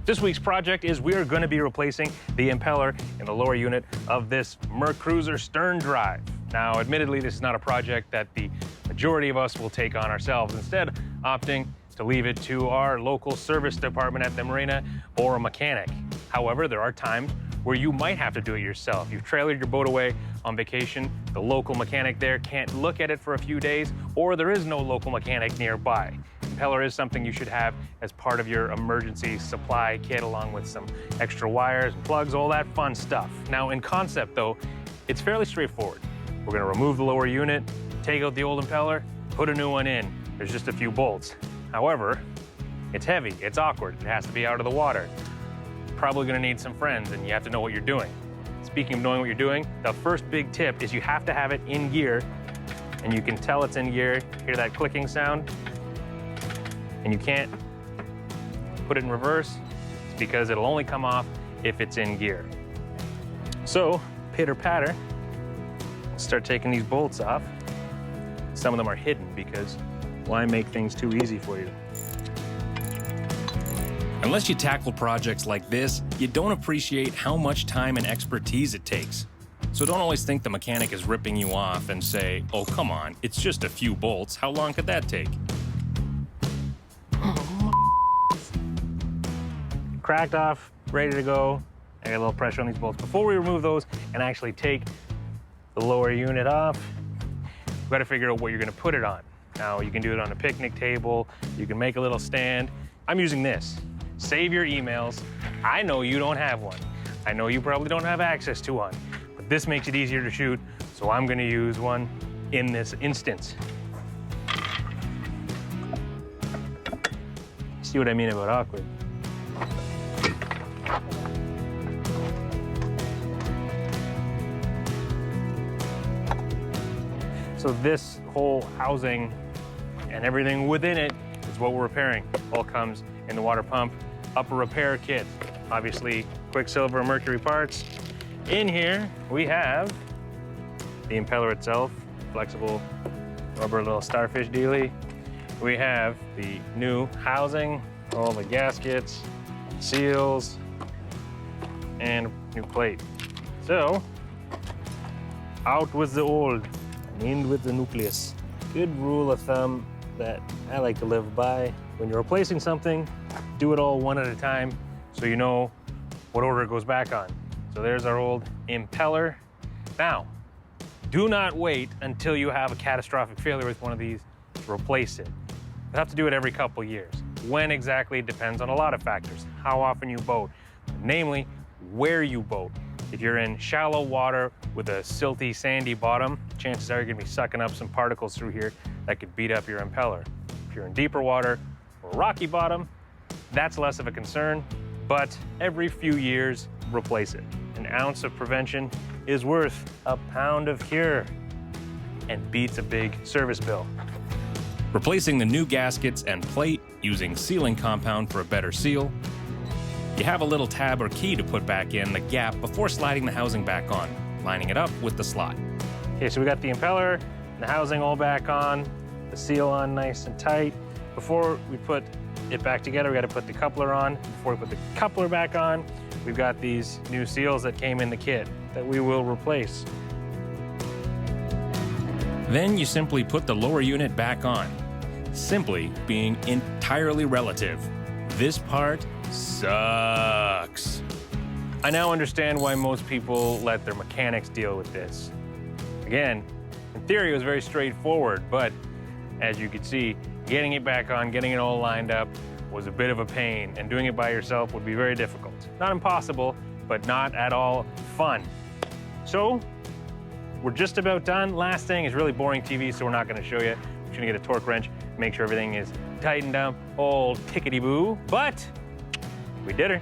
This week's project is we are going to be replacing the impeller in the lower unit of this Mercruiser sterndrive. Now, admittedly, this is not a project that the majority of us will take on ourselves, instead opting to leave it to our local service department at the marina or a mechanic. However, there are times where you might have to do it yourself. You've trailered your boat away on vacation, the local mechanic there can't look at it for a few days, or there is no local mechanic nearby. Impeller is something you should have as part of your emergency supply kit, along with some extra wires and plugs, all that fun stuff. Now, in concept though, it's fairly straightforward. We're gonna remove the lower unit, take out the old impeller, put a new one in. There's just a few bolts. However, it's heavy, it's awkward, it has to be out of the water. Probably gonna need some friends, and you have to know what you're doing. Speaking of knowing what you're doing, the first big tip is you have to have it in gear, and you can tell it's in gear. Hear that clicking sound? And you can't put it in reverse. It's because it'll only come off if it's in gear. So, pitter patter, start taking these bolts off. Some of them are hidden because why make things too easy for you? Unless you tackle projects like this, you don't appreciate how much time and expertise it takes. So don't always think the mechanic is ripping you off and say, oh, come on, it's just a few bolts. How long could that take? Cracked off, ready to go. I got a little pressure on these bolts. Before we remove those and actually take the lower unit off, we've got to figure out what you're going to put it on. Now, you can do it on a picnic table. You can make a little stand. I'm using this. Save your emails. I know you don't have one. I know you probably don't have access to one, but this makes it easier to shoot, so I'm going to use one in this instance. See what I mean about awkward? So this whole housing and everything within it is what we're repairing. All comes in the water pump upper repair kit. Obviously, Quicksilver and Mercury parts. In here, we have the impeller itself, flexible rubber little starfish dealie. We have the new housing, all the gaskets, seals, and new plate. So, out with the old and in with the nucleus. Good rule of thumb that I like to live by. When you're replacing something, do it all one at a time so you know what order it goes back on. So there's our old impeller. Now, do not wait until you have a catastrophic failure with one of these to replace it. You have to do it every couple years. When exactly depends on a lot of factors. How often you boat, namely, where you boat. If you're in shallow water with a silty, sandy bottom, chances are you're gonna be sucking up some particles through here that could beat up your impeller. If you're in deeper water or rocky bottom, that's less of a concern, but every few years, replace it. An ounce of prevention is worth a pound of cure and beats a big service bill. Replacing the new gaskets and plate using sealing compound for a better seal. You have a little tab or key to put back in the gap before sliding the housing back on, lining it up with the slot. Okay, so we got the impeller and the housing all back on, the seal on nice and tight. Before we put it back together, we got to put the coupler on. Before we put the coupler back on, we've got these new seals that came in the kit that we will replace. Then you simply put the lower unit back on. Simply being entirely relative. This part sucks. I now understand why most people let their mechanics deal with this. Again, in theory, it was very straightforward, but as you can see, getting it back on, getting it all lined up was a bit of a pain, and doing it by yourself would be very difficult. Not impossible, but not at all fun. So, we're just about done. Last thing is really boring TV, so we're not gonna show you. We're gonna get a torque wrench, make sure everything is tightened up, all tickety-boo, but we did her.